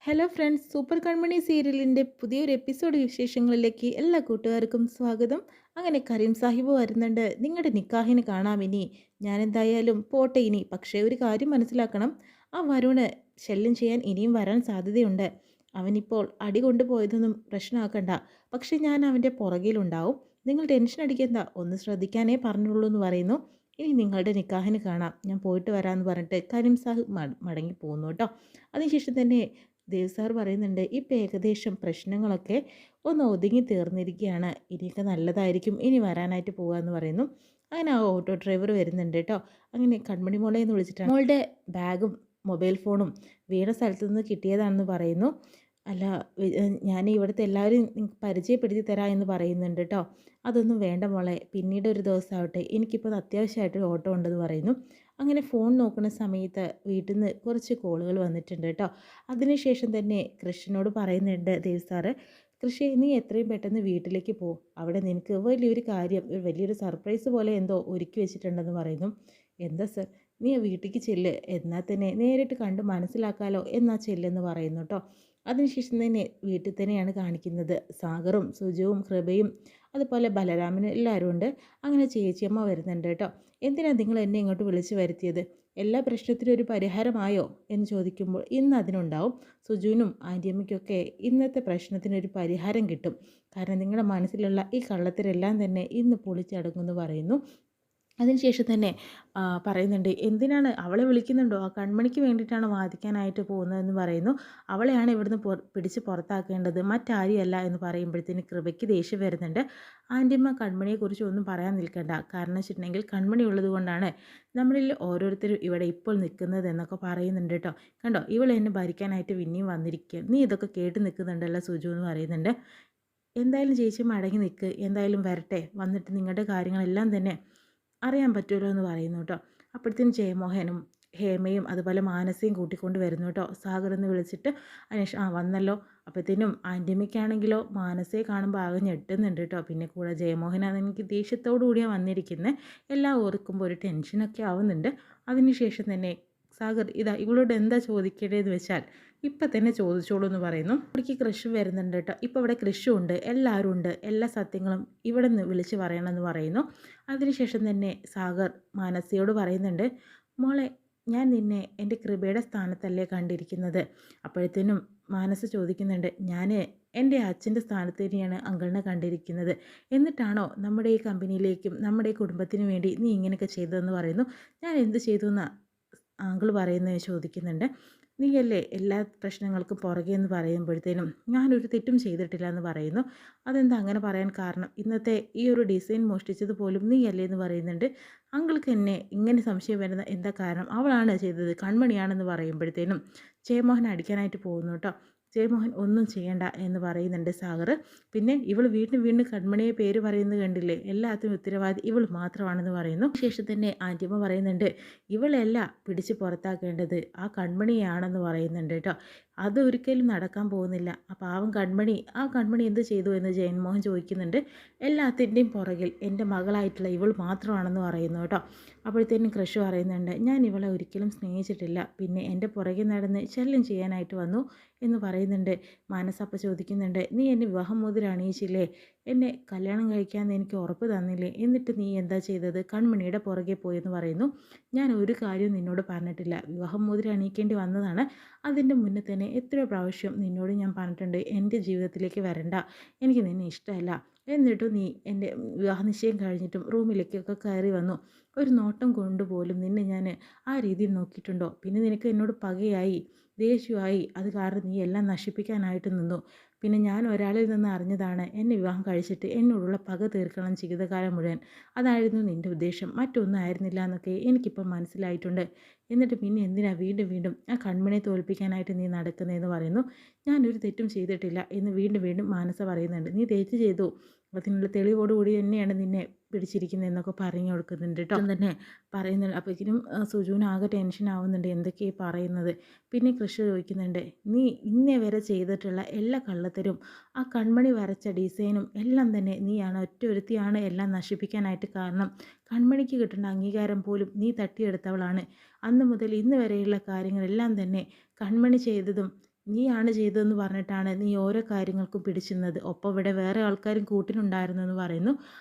Hello friends, super കൺമണി സീരിയലിൻ്റെ പുതിയൊരു episode വിശേഷങ്ങളിലേക്ക് എല്ലാ കൂട്ടുകാർക്കും സ്വാഗതം. അങ്ങനെ കരീം സാഹിബ് വരുന്നുണ്ട്. നിങ്ങളുടെ നിക്കാഹിന് കാണാം ഇനി. ഞാൻ എന്തായാലും പോട്ടെ ഇനി. പക്ഷേ ഒരു കാര്യം മനസ്സിലാക്കണം, ആ വരുണ് ശല്യം ചെയ്യാൻ ഇനിയും വരാൻ സാധ്യതയുണ്ട്. അവനിപ്പോൾ അടി കൊണ്ടുപോയതൊന്നും പ്രശ്നമാക്കണ്ട. പക്ഷേ ഞാൻ അവൻ്റെ പുറകിലുണ്ടാവും. നിങ്ങൾ ടെൻഷൻ അടിക്കണ്ട, ഒന്ന് ശ്രദ്ധിക്കാനേ പറഞ്ഞുള്ളൂ എന്ന് പറയുന്നു. ഇനി നിങ്ങളുടെ നിക്കാഹിന് കാണാം, ഞാൻ പോയിട്ട് വരാമെന്ന് പറഞ്ഞിട്ട് കരീം സാഹിബ് മടങ്ങി പോകുന്നു കേട്ടോ. അതിനുശേഷം തന്നെ ദേവ് സാർ പറയുന്നുണ്ട്, ഇപ്പം ഏകദേശം പ്രശ്നങ്ങളൊക്കെ ഒന്ന് ഒതുങ്ങി തീർന്നിരിക്കുകയാണ്, ഇനിയൊക്കെ നല്ലതായിരിക്കും, ഇനി വരാനായിട്ട് പോകാമെന്ന് പറയുന്നു. അങ്ങനെ ആ ഓട്ടോ ഡ്രൈവർ വരുന്നുണ്ട് കേട്ടോ. അങ്ങനെ കൺമണി മോളെ എന്ന് വിളിച്ചിട്ടാണ് മോളുടെ ബാഗും മൊബൈൽ ഫോണും വീണ സ്ഥലത്ത് നിന്ന് കിട്ടിയതാണെന്ന് പറയുന്നു. അല്ല, ഞാൻ ഇവിടുത്തെ എല്ലാവരും നിങ്ങൾക്ക് പരിചയപ്പെടുത്തി തരാം എന്ന് പറയുന്നുണ്ട് കേട്ടോ. അതൊന്നും വേണ്ട മോളെ, പിന്നീട് ഒരു ദിവസമാവട്ടെ, എനിക്കിപ്പോൾ അത്യാവശ്യമായിട്ട് ഓട്ടോ ഉണ്ടെന്ന് പറയുന്നു. അങ്ങനെ ഫോൺ നോക്കുന്ന സമയത്ത് വീട്ടിൽ നിന്ന് കുറച്ച് കോളുകൾ വന്നിട്ടുണ്ട് കേട്ടോ. അതിനുശേഷം തന്നെ കൃഷ്ണനോട് പറയുന്നുണ്ട് ദേവ് സാറ്, കൃഷി നീ എത്രയും പെട്ടെന്ന് വീട്ടിലേക്ക് പോ, അവിടെ നിനക്ക് വലിയൊരു കാര്യം, ഒരു വലിയൊരു സർപ്രൈസ് പോലെ എന്തോ ഒരുക്കി വെച്ചിട്ടുണ്ടെന്ന് പറയുന്നു. എന്താ സർ, നീ വീട്ടിലേക്ക് ചെല്ല്, എന്നാൽ തന്നെ നേരിട്ട് കണ്ട് മനസ്സിലാക്കാലോ, എന്നാ ചെല്ലെന്ന് പറയുന്നു കേട്ടോ. അതിനുശേഷം തന്നെ വീട്ടിൽ തന്നെയാണ് കാണിക്കുന്നത്. സാഗറും സുജുവും കൃപയും അതുപോലെ ബലരാമനും എല്ലാവരും ഉണ്ട്. അങ്ങനെ ചേച്ചിയമ്മ വരുന്നുണ്ട് കേട്ടോ. എന്തിനാണ് നിങ്ങൾ എന്നെ ഇങ്ങോട്ട് വിളിച്ചു വരുത്തിയത്? എല്ലാ പ്രശ്നത്തിനും ഒരു പരിഹാരമായോ എന്ന് ചോദിക്കുമ്പോൾ ഇന്ന് അതിനുണ്ടാവും. സുജുവിനും ആൻറ്റിയമ്മയ്ക്കൊക്കെ ഇന്നത്തെ പ്രശ്നത്തിനൊരു പരിഹാരം കിട്ടും. കാരണം നിങ്ങളുടെ മനസ്സിലുള്ള ഈ കള്ളത്തരെല്ലാം തന്നെ ഇന്ന് പൊളിച്ചടങ്ങുമെന്ന് പറയുന്നു. അതിനുശേഷം തന്നെ പറയുന്നുണ്ട്, എന്തിനാണ് അവളെ വിളിക്കുന്നുണ്ടോ, ആ കൺമണിക്ക് വേണ്ടിയിട്ടാണ് വാദിക്കാനായിട്ട് പോകുന്നതെന്ന് പറയുന്നു. അവളെയാണ് ഇവിടുന്ന് പിടിച്ച് പുറത്താക്കേണ്ടത്, മറ്റാരെയല്ല എന്ന് പറയുമ്പോഴത്തേന് കൃപയ്ക്ക് ദേഷ്യം വരുന്നുണ്ട്. ആൻറ്റിയമ്മ കൺമണിയെക്കുറിച്ച് ഒന്നും പറയാൻ നിൽക്കണ്ട, കാരണം വെച്ചിട്ടുണ്ടെങ്കിൽ കൺമണി ഉള്ളത് കൊണ്ടാണ് നമ്മളിൽ ഓരോരുത്തരും ഇവിടെ ഇപ്പോൾ നിൽക്കുന്നത് എന്നൊക്കെ പറയുന്നുണ്ട് കേട്ടോ. കണ്ടോ, ഇവൾ എന്നെ ഭരിക്കാനായിട്ട് പിന്നെയും വന്നിരിക്കുക, നീ ഇതൊക്കെ കേട്ട് നിൽക്കുന്നുണ്ടല്ലോ സുജു എന്ന് പറയുന്നുണ്ട്. എന്തായാലും ചേച്ചി മടങ്ങി നിൽക്ക്, എന്തായാലും വരട്ടെ, വന്നിട്ട് നിങ്ങളുടെ കാര്യങ്ങളെല്ലാം തന്നെ അറിയാൻ പറ്റുമല്ലോ എന്ന് പറയുന്നു കേട്ടോ. അപ്പോഴത്തേനും ജയമോഹനും ഹേമയും അതുപോലെ മാനസയും കൂട്ടിക്കൊണ്ട് വരുന്നു കേട്ടോ. സാഗർ എന്ന് വിളിച്ചിട്ട് അനേഷ് വന്നല്ലോ. അപ്പോഴത്തേനും ആൻറ്റിയമ്മയ്ക്കാണെങ്കിലോ മാനസയെ കാണുമ്പോൾ ആകെ ഞെട്ടുന്നുണ്ട് കേട്ടോ. പിന്നെ കൂടെ ജയമോഹനാണ് എനിക്ക് ദേഷ്യത്തോടു കൂടിയാണ് വന്നിരിക്കുന്നത്. എല്ലാം ഓർക്കുമ്പോൾ ഒരു ടെൻഷനൊക്കെ ആവുന്നുണ്ട്. അതിനുശേഷം തന്നെ സാഗർ ഇതാ ഇവളോട് എന്താ ചോദിക്കേണ്ടതെന്ന് വെച്ചാൽ ഇപ്പം തന്നെ ചോദിച്ചോളൂ എന്ന് പറയുന്നു. ഇവിടേക്ക് കൃഷി വരുന്നുണ്ട് കേട്ടോ. ഇപ്പോൾ ഇവിടെ കൃഷി ഉണ്ട്, എല്ലാവരും ഉണ്ട്, എല്ലാ സത്യങ്ങളും ഇവിടെ നിന്ന് വിളിച്ച് പറയണമെന്ന് പറയുന്നു. അതിനുശേഷം തന്നെ സാഗർ മാനസയോട് പറയുന്നുണ്ട്, മോളെ ഞാൻ നിന്നെ എൻ്റെ കൃപയുടെ സ്ഥാനത്തല്ലേ കണ്ടിരിക്കുന്നത്. അപ്പോഴത്തേനും മാനസ ചോദിക്കുന്നുണ്ട്, ഞാൻ എൻ്റെ അച്ഛൻ്റെ സ്ഥാനത്ത് തന്നെയാണ് അങ്കിളിനെ കണ്ടിരിക്കുന്നത്, എന്നിട്ടാണോ നമ്മുടെ ഈ കമ്പനിയിലേക്കും നമ്മുടെ ഈ കുടുംബത്തിനു വേണ്ടി നീ ഇങ്ങനെയൊക്കെ ചെയ്തതെന്ന് പറയുന്നു. ഞാൻ എന്ത് ചെയ്തു എന്നാ അങ്കിൾ പറയുന്നത് ചോദിക്കുന്നുണ്ട്. നീയല്ലേ എല്ലാ പ്രശ്നങ്ങൾക്കും പുറകെ എന്ന് പറയുമ്പോഴത്തേനും ഞാനൊരു തെറ്റും ചെയ്തിട്ടില്ല എന്ന് പറയുന്നു. അതെന്താ അങ്ങനെ പറയാൻ കാരണം? ഇന്നത്തെ ഈ ഒരു ഡിസൈൻ മോഷ്ടിച്ചത് പോലും നീയല്ലേ എന്ന് പറയുന്നുണ്ട്. അങ്കിൾക്ക് എന്നെ ഇങ്ങനെ സംശയം വരുന്ന എന്താ കാരണം? അവളാണ് ചെയ്തത്, കൺമണിയാണെന്ന് പറയുമ്പോഴത്തേനും ജയമോഹൻ അടിക്കാനായിട്ട് പോകുന്നു കേട്ടോ. ജയമോഹൻ ഒന്നും ചെയ്യണ്ട എന്ന് പറയുന്നുണ്ട് സാഗർ. പിന്നെ ഇവൾ വീണ്ടും വീണ്ടും കൺമണിയെ പേര് പറയുന്നത് കണ്ടില്ലേ, എല്ലാത്തിനും ഉത്തരവാദി ഇവൾ മാത്രമാണെന്ന് പറയുന്നു. ശേഷം തന്നെ ആൻറ്റിയമ്മ പറയുന്നുണ്ട്, ഇവളല്ല പിടിച്ച് പുറത്താക്കേണ്ടത്, ആ കൺമണിയാണെന്ന് പറയുന്നുണ്ട് കേട്ടോ. അതൊരിക്കലും നടക്കാൻ പോകുന്നില്ല. ആ പാവം കൺമണി, ആ കൺമണി എന്ത് ചെയ്തു എന്ന് ജയൻമോഹൻ ചോദിക്കുന്നുണ്ട്. എല്ലാത്തിൻ്റെയും പുറകിൽ എൻ്റെ മകളായിട്ടുള്ള ഇവൾ മാത്രമാണെന്ന് പറയുന്നു കേട്ടോ. അപ്പോഴത്തേനും കൃഷി പറയുന്നുണ്ട്, ഞാൻ ഇവളെ ഒരിക്കലും സ്നേഹിച്ചിട്ടില്ല, പിന്നെ എൻ്റെ പുറകെ നടന്ന് ശല്യം ചെയ്യാനായിട്ട് വന്നു എന്ന് പറയുന്നുണ്ട്. മാനസപ്പ ചോദിക്കുന്നുണ്ട്, നീ എന്നെ വിവാഹമോതിരം അണിയിച്ചില്ലേ, എന്നെ കല്യാണം കഴിക്കാമെന്ന് എനിക്ക് ഉറപ്പ് തന്നില്ലേ, എന്നിട്ട് നീ എന്താ ചെയ്തത്, കൺമണിയുടെ പുറകെ പോയെന്ന് പറയുന്നു. ഞാൻ ഒരു കാര്യവും നിന്നോട് പറഞ്ഞിട്ടില്ല, വിവാഹമോതിരം അണിയിക്കേണ്ടി വന്നതാണ്. അതിൻ്റെ മുന്നേ തന്നെ എത്രയോ പ്രാവശ്യം നിന്നോട് ഞാൻ പറഞ്ഞിട്ടുണ്ട്, എൻ്റെ ജീവിതത്തിലേക്ക് വരണ്ട, എനിക്ക് നിന്നെ ഇഷ്ടമല്ല. എന്നിട്ടും നീ എൻ്റെ വിവാഹ നിശ്ചയം കഴിഞ്ഞിട്ടും റൂമിലേക്കൊക്കെ കയറി വന്നു. ഒരു നോട്ടം കൊണ്ടുപോലും നിന്നെ ഞാൻ ആ രീതിയിൽ നോക്കിയിട്ടുണ്ടോ? പിന്നെ നിനക്ക് എന്നോട് പകയായി, ദേഷ്യമായി, അത് കാരണം നീ എല്ലാം നശിപ്പിക്കാനായിട്ട് നിന്നു. പിന്നെ ഞാൻ ഒരാളിൽ നിന്ന് അറിഞ്ഞതാണ്, എന്നെ വിവാഹം കഴിച്ചിട്ട് എന്നോടുള്ള പക തീർക്കണം ജീവിതകാലം മുഴുവൻ. അതായിരുന്നു നിൻ്റെ ഉദ്ദേശം, മറ്റൊന്നും ആയിരുന്നില്ല എന്നൊക്കെ എനിക്കിപ്പം മനസ്സിലായിട്ടുണ്ട്. എന്നിട്ട് പിന്നെ എന്തിനാ വീണ്ടും വീണ്ടും ആ കൺമണിയെ തോൽപ്പിക്കാനായിട്ട് നീ നടക്കുന്നതെന്ന് പറയുന്നു. ഞാനൊരു തെറ്റും ചെയ്തിട്ടില്ല എന്ന് വീണ്ടും വീണ്ടും മാനസ പറയുന്നുണ്ട്. നീ തെറ്റ് ചെയ്തു, അതിനുള്ള തെളിവോടുകൂടി തന്നെയാണ് നിന്നെ പിടിച്ചിരിക്കുന്നത് എന്നൊക്കെ പറഞ്ഞു കൊടുക്കുന്നുണ്ട് കേട്ടോ. തന്നെ പറയുന്നുണ്ട്. അപ്പോഴേക്കും സുജുവിന് ആകെ ടെൻഷൻ ആവുന്നുണ്ട്, എന്തൊക്കെയാണ് പറയുന്നത്. പിന്നെ കൃഷി ചോദിക്കുന്നുണ്ട്, നീ ഇന്നേ വരെ ചെയ്തിട്ടുള്ള എല്ലാ കള്ളത്തരും, ആ കൺമണി വരച്ച ഡിസൈനും എല്ലാം തന്നെ നീയാണ്, ഒറ്റ ഒരുത്തിയാണ് എല്ലാം നശിപ്പിക്കാനായിട്ട് കാരണം. കൺമണിക്ക് കിട്ടേണ്ട അംഗീകാരം പോലും നീ തട്ടിയെടുത്തവളാണ്. അന്ന് മുതൽ ഇന്ന് വരെയുള്ള കാര്യങ്ങളെല്ലാം തന്നെ കൺമണി ചെയ്തതും നീയാണ് ചെയ്തതെന്ന് പറഞ്ഞിട്ടാണ് നീ ഓരോ കാര്യങ്ങൾക്കും പിടിച്ചിരുന്നത്. ഒപ്പം ഇവിടെ വേറെ ആൾക്കാരും കൂട്ടിനുണ്ടായിരുന്നു എന്ന് പറയുന്നു.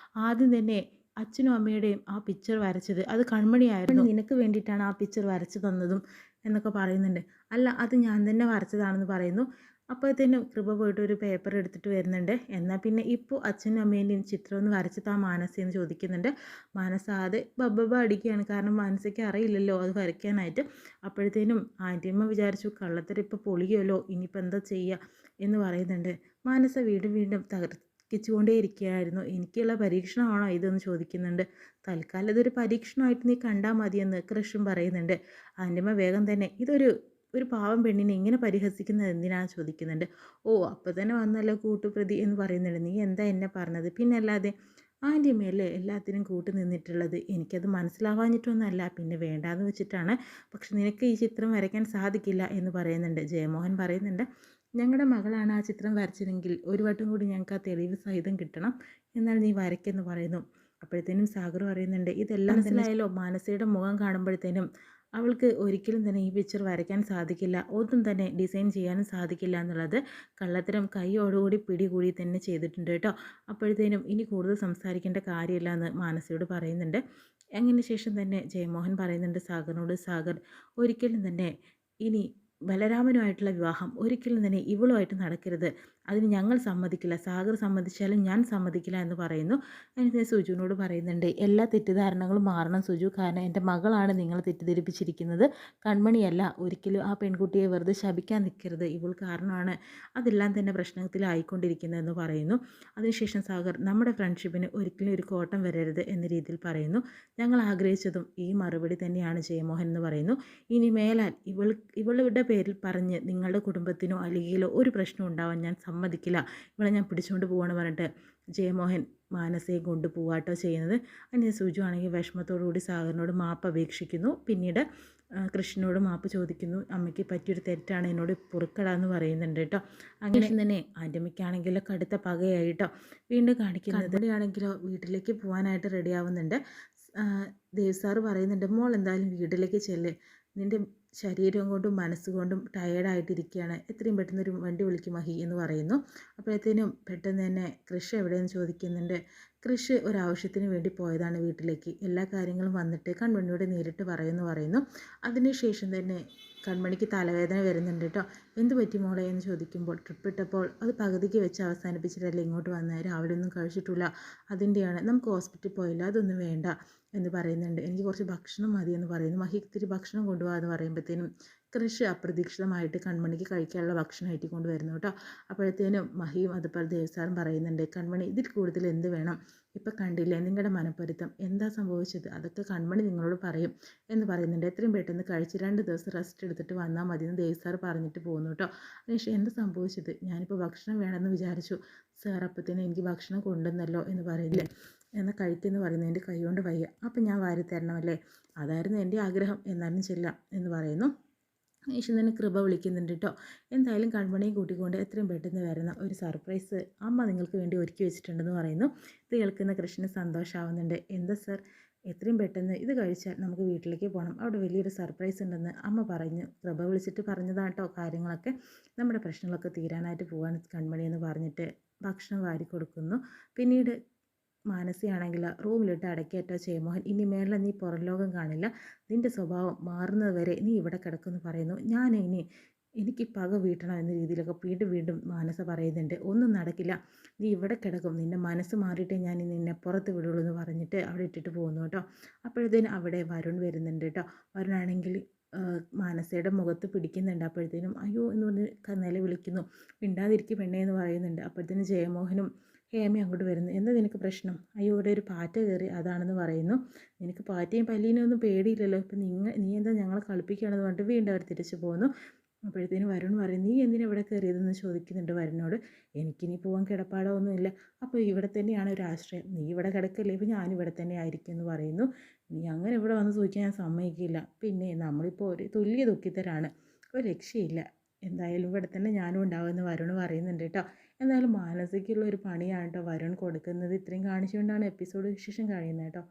ആദ്യം തന്നെ അച്ഛനും അമ്മയുടെയും ആ പിക്ചർ വരച്ചത് അത് കൺമണിയായിരുന്നു. നിനക്ക് വേണ്ടിയിട്ടാണ് ആ പിക്ചർ വരച്ചു തന്നതും എന്നൊക്കെ പറയുന്നുണ്ട്. അല്ല, അത് ഞാൻ തന്നെ വരച്ചതാണെന്ന് പറയുന്നു. അപ്പോഴത്തേനും കൃപ പോയിട്ട് ഒരു പേപ്പർ എടുത്തിട്ട് വരുന്നുണ്ട്. എന്നാൽ പിന്നെ ഇപ്പോൾ അച്ഛനും അമ്മേൻ്റെയും ചിത്രം ഒന്ന് വരച്ച് താ മാനസി എന്ന് ചോദിക്കുന്നുണ്ട്. മാനസ അത് ബബ്ബബ അടിക്കുകയാണ്. കാരണം മാനസയ്ക്ക് അറിയില്ലല്ലോ അത് വരയ്ക്കാനായിട്ട്. അപ്പോഴത്തേനും ആൻറ്റിയമ്മ വിചാരിച്ചു കള്ളത്തരം ഇപ്പോൾ പൊളിയുമല്ലോ, ഇനിയിപ്പോൾ എന്താ ചെയ്യുക എന്ന് പറയുന്നുണ്ട്. മാനസ വീണ്ടും വീണ്ടും തർക്കിച്ചുകൊണ്ടേയിരിക്കുകയായിരുന്നു. എനിക്കുള്ള പരീക്ഷണമാണോ ഇതെന്ന് ചോദിക്കുന്നുണ്ട്. തൽക്കാലം ഇതൊരു പരീക്ഷണമായിട്ട് നീ കണ്ടാൽ മതിയെന്ന് കൃഷും പറയുന്നുണ്ട്. ആൻറ്റിയമ്മ വേഗം തന്നെ ഒരു പാവം പെണ്ണിനെ ഇങ്ങനെ പരിഹസിക്കുന്നത് എന്തിനാണെന്ന് ചോദിക്കുന്നുണ്ട്. ഓ, അപ്പോൾ തന്നെ വന്നല്ലോ കൂട്ടുപ്രതി എന്ന് പറയുന്നുണ്ട്. നീ എന്താ എന്നെ പറഞ്ഞത്? പിന്നല്ലാതെ ആൻറ്റിയമ്മയല്ലേ എല്ലാത്തിനും കൂട്ടു നിന്നിട്ടുള്ളത്. എനിക്കത് മനസ്സിലാവാഞ്ഞിട്ടൊന്നുമല്ല, പിന്നെ വേണ്ടാന്ന് വെച്ചിട്ടാണ്. പക്ഷെ നിനക്ക് ഈ ചിത്രം വരയ്ക്കാൻ സാധിക്കില്ല എന്ന് പറയുന്നുണ്ട്. ജയമോഹൻ പറയുന്നുണ്ട്, ഞങ്ങളുടെ മകളാണ് ആ ചിത്രം വരച്ചതെങ്കിൽ ഒരു വട്ടം കൂടി ഞങ്ങൾക്ക് ആ തെളിവ് സഹിതം കിട്ടണം, എന്നാൽ നീ വരയ്ക്കെന്ന് പറയുന്നു. അപ്പോഴത്തേനും സാഗർ പറയുന്നുണ്ട്, ഇതെല്ലാം മനസ്സിലായല്ലോ. മാനസയുടെ മുഖം കാണുമ്പോഴത്തേനും അവൾക്ക് ഒരിക്കലും തന്നെ ഈ പിക്ചർ വരയ്ക്കാൻ സാധിക്കില്ല, ഒന്നും തന്നെ ഡിസൈൻ ചെയ്യാനും സാധിക്കില്ല എന്നുള്ളത് കള്ളത്തരം കൈയോടുകൂടി പിടികൂടി തന്നെ ചെയ്തിട്ടുണ്ട് കേട്ടോ. അപ്പോഴത്തേനും ഇനി കൂടുതൽ സംസാരിക്കേണ്ട കാര്യമില്ല എന്ന് മാനസയോട് പറയുന്നുണ്ട്. അങ്ങനെ ശേഷം തന്നെ ജയമോഹൻ പറയുന്നുണ്ട് സാഗറിനോട്, സാഗർ ഒരിക്കലും തന്നെ ഇനി ബലരാമനുമായിട്ടുള്ള വിവാഹം ഒരിക്കലും തന്നെ ഇവളുമായിട്ട് നടക്കരുത്, അതിന് ഞങ്ങൾ സമ്മതിക്കില്ല, സാഗർ സമ്മതിച്ചാലും ഞാൻ സമ്മതിക്കില്ല എന്ന് പറയുന്നു. അതിന് സുജുവിനോട് പറയുന്നുണ്ട്, എല്ലാ തെറ്റിദ്ധാരണകളും മാറണം സുജു, കാരണം എൻ്റെ മകളാണ് നിങ്ങൾ തെറ്റിദ്ധരിപ്പിച്ചിരിക്കുന്നത്, കൺമണിയല്ല. ഒരിക്കലും ആ പെൺകുട്ടിയെ വെറുതെ ശപിക്കാൻ നിൽക്കരുത്, ഇവൾ കാരണമാണ് അതെല്ലാം തന്നെ പ്രശ്നത്തിലായിക്കൊണ്ടിരിക്കുന്നതെന്ന് പറയുന്നു. അതിനുശേഷം സാഗർ, നമ്മുടെ ഫ്രണ്ട്ഷിപ്പിന് ഒരിക്കലും ഒരു കോട്ടം വരരുത് എന്ന രീതിയിൽ പറയുന്നു. ഞങ്ങൾ ആഗ്രഹിച്ചതും ഈ മറുപടി തന്നെയാണ് ജയമോഹൻ എന്ന് പറയുന്നു. ഇനി മേലാൽ ഇവളുടെ പേരിൽ പറഞ്ഞ് നിങ്ങളുടെ കുടുംബത്തിനോ അല്ലെങ്കിലോ ഒരു പ്രശ്നം ഉണ്ടാവാൻ ഞാൻ സമ്മതിക്കില്ല, ഇവളെ ഞാൻ പിടിച്ചുകൊണ്ട് പോവാണെന്ന് പറഞ്ഞിട്ട് ജയമോഹൻ മാനസയെ കൊണ്ട് പോവാട്ടോ ചെയ്യുന്നത്. അതിന് സുജു ആണെങ്കിൽ വിഷമത്തോടുകൂടി സാഗറിനോട് മാപ്പ് അപേക്ഷിക്കുന്നു. പിന്നീട് കൃഷ്ണനോട് മാപ്പ് ചോദിക്കുന്നു. അമ്മയ്ക്ക് പറ്റിയൊരു തെറ്റാണ്, എന്നോട് പൊറുക്കടാന്ന് പറയുന്നുണ്ട് കേട്ടോ. അങ്ങനെ തന്നെ ആൻ്റമ്മയ്ക്കാണെങ്കിലോ കടുത്ത പകയായിട്ടോ. വീണ്ടും കാണിക്കുന്നത് ആണെങ്കിലോ വീട്ടിലേക്ക് പോകാനായിട്ട് റെഡി ആവുന്നുണ്ട്. ദേവ് സാറ് പറയുന്നുണ്ട്, മോൾ എന്തായാലും വീട്ടിലേക്ക് ചെല്ല്, നിൻ്റെ ശരീരം കൊണ്ടും മനസ്സുകൊണ്ടും ടയേർഡായിട്ടിരിക്കുകയാണ്, എത്രയും പെട്ടെന്ന് ഒരു വണ്ടി വിളിക്കും മഹി എന്ന് പറയുന്നു. അപ്പോഴത്തേനും പെട്ടെന്ന് തന്നെ കൃഷ് എവിടെയെന്ന് ചോദിക്കുന്നുണ്ട്. കൃഷ് ഒരാവശ്യത്തിന് വേണ്ടി പോയതാണ് വീട്ടിലേക്ക്, എല്ലാ കാര്യങ്ങളും വന്നിട്ട് കൺമണിയോട് നേരിട്ട് പറയുന്നു. അതിനുശേഷം തന്നെ കൺമണിക്ക് തലവേദന വരുന്നുണ്ട് കേട്ടോ. എന്ത് പറ്റി മോളെ എന്ന് ചോദിക്കുമ്പോൾ, ട്രിപ്പ് ഇട്ടപ്പോൾ അത് പകുതിക്ക് വെച്ച് അവസാനിപ്പിച്ചിട്ടല്ലേ ഇങ്ങോട്ട് വന്നത്, രാവിലെ ഒന്നും കഴിച്ചിട്ടില്ല, അതിൻ്റെയാണ്, നമുക്ക് ഹോസ്പിറ്റലിൽ പോയില്ല, അതൊന്നും വേണ്ട എന്ന് പറയുന്നുണ്ട്. എനിക്ക് കുറച്ച് ഭക്ഷണം മതി എന്ന് പറയുന്നു. മഹി ഇത്തിരി ഭക്ഷണം കൊണ്ടുപോകാമെന്ന് പറയുമ്പോഴത്തേനും കൃഷി അപ്രതീക്ഷിതമായിട്ട് കൺമണിക്ക് കഴിക്കാനുള്ള ഭക്ഷണം ആയിട്ട് കൊണ്ടുവരുന്നു കേട്ടോ. അപ്പോഴത്തേനും മഹിയും അതുപോലെ ദേവസാറും പറയുന്നുണ്ട്, കൺമണി ഇതിൽ കൂടുതൽ എന്ത് വേണം, ഇപ്പം കണ്ടില്ലേ നിങ്ങളുടെ മനപ്പൊരുത്തം, എന്താ സംഭവിച്ചത്, അതൊക്കെ കൺമണി നിങ്ങളോട് പറയും എന്ന് പറയുന്നുണ്ട്. എത്രയും പെട്ടെന്ന് കഴിച്ച് 2 ദിവസം റെസ്റ്റ് എടുത്തിട്ട് വന്നാൽ മതി എന്ന് ദേവസാർ പറഞ്ഞിട്ട് പോകുന്നു കേട്ടോ. അതിനുശേഷം എന്താ സംഭവിച്ചത്, ഞാനിപ്പോൾ ഭക്ഷണം വേണമെന്ന് വിചാരിച്ചു സാർ, അപ്പത്തിന് എനിക്ക് ഭക്ഷണം കൊണ്ടുവന്നല്ലോ എന്ന് പറയുന്നില്ലേ, എന്നാൽ കഴിക്കുമെന്ന് പറയുന്നു. എൻ്റെ കൈ കൊണ്ട് വയ്യ, അപ്പം ഞാൻ വാരി തരണമല്ലേ, അതായിരുന്നു എൻ്റെ ആഗ്രഹം, എന്നാലും ചെല്ലാം എന്ന് പറയുന്നു. ശേഷം തന്നെ കൃപ വിളിക്കുന്നുണ്ട് കേട്ടോ. എന്തായാലും കൺമണിയും കൂട്ടിക്കൊണ്ട് എത്രയും പെട്ടെന്ന് വരുന്ന ഒരു സർപ്രൈസ് അമ്മ നിങ്ങൾക്ക് വേണ്ടി ഒരുക്കി വെച്ചിട്ടുണ്ടെന്ന് പറയുന്നു. ഇത് കേൾക്കുന്ന കൃഷ്ണന് സന്തോഷമാവുന്നുണ്ട്. എന്താ സർ, എത്രയും പെട്ടെന്ന് ഇത് കഴിച്ചാൽ നമുക്ക് വീട്ടിലേക്ക് പോകണം, അവിടെ വലിയൊരു സർപ്രൈസ് ഉണ്ടെന്ന് അമ്മ പറഞ്ഞു, കൃപ വിളിച്ചിട്ട് പറഞ്ഞതാണ് കേട്ടോ കാര്യങ്ങളൊക്കെ, നമ്മുടെ പ്രശ്നങ്ങളൊക്കെ തീരാനായിട്ട് പോകാൻ കൺമണി എന്ന് പറഞ്ഞിട്ട് ഭക്ഷണം വാരി കൊടുക്കുന്നു. പിന്നീട് മാനസിയാണെങ്കിൽ റൂമിലിട്ട് അടക്കിയേറ്റോ ജയമോഹൻ, ഇനി മേലെ നീ പുറം ലോകം കാണില്ല, നിൻ്റെ സ്വഭാവം മാറുന്നത് വരെ നീ ഇവിടെ കിടക്കുമെന്ന് പറയുന്നു. എനിക്ക് പക വീട്ടണം എന്ന രീതിയിലൊക്കെ വീണ്ടും മാനസ പറയുന്നുണ്ട്. ഒന്നും നടക്കില്ല, നീ ഇവിടെ കിടക്കും, നിൻ്റെ മനസ്സ് മാറിയിട്ടേ ഞാൻ നിന്നെ പുറത്ത് വിടുള്ളൂ എന്ന് പറഞ്ഞിട്ട് അവിടെ ഇട്ടിട്ട് പോകുന്നു കേട്ടോ. അപ്പോഴത്തേനും അവിടെ വരുൺ വരുന്നുണ്ട് കേട്ടോ. വരുണാണെങ്കിൽ മാനസയുടെ മുഖത്ത് പിടിക്കുന്നുണ്ട്. അപ്പോഴത്തേനും അയ്യോ എന്ന് പറഞ്ഞ് നിലവിളിക്കുന്നു. മിണ്ടാതിരിക്കും പെണ്ണേ എന്ന് പറയുന്നുണ്ട്. അപ്പോഴത്തേനും ജയമോഹനും ഹേമ അങ്ങോട്ട് വരുന്നു. എന്താ നിനക്ക് പ്രശ്നം, അയ്യോ ഇവിടെ ഒരു പാറ്റ കയറി അതാണെന്ന് പറയുന്നു. നിനക്ക് പാറ്റയും പല്ലീനും ഒന്നും പേടിയില്ലല്ലോ, ഇപ്പം നീ എന്താ ഞങ്ങളെ കളിപ്പിക്കുകയാണെന്ന് പറഞ്ഞിട്ട് വീണ്ടും അവർ തിരിച്ചു പോകുന്നു. അപ്പോഴത്തേനും വരുൺ പറയും, നീ എന്തിനാ ഇവിടെ കയറിയതെന്ന് ചോദിക്കുന്നുണ്ട് വരുണിനോട്. എനിക്കിനി പോകാൻ കിടപ്പാടോ ഒന്നുമില്ല, അപ്പോൾ ഇവിടെ തന്നെയാണ് ഒരു ആശ്രയം, നീ ഇവിടെ കിടക്കല്ലേ, ഇപ്പോൾ ഞാനിവിടെ തന്നെ ആയിരിക്കും എന്ന് പറയുന്നു. നീ അങ്ങനെ ഇവിടെ വന്ന് ചോദിക്കാൻ ഞാൻ സമ്മതിക്കില്ല, പിന്നെ നമ്മളിപ്പോൾ ഒരു തുല്യ ദുഃഖിതരാണ്, ഒരു രക്ഷയില്ല, എന്തായാലും ഇവിടെ തന്നെ ഞാനും ഉണ്ടാവുമെന്ന് വരുൺ പറയുന്നുണ്ട് കേട്ടോ. എന്തായാലും മാനസികമുള്ള ഒരു പണിയാണ് കേട്ടോ വരുൺ കൊടുക്കുന്നത്. ഇത്രയും കാണിച്ചുകൊണ്ടാണ് എപ്പിസോഡ് വിശേഷം കഴിയുന്നത് കേട്ടോ.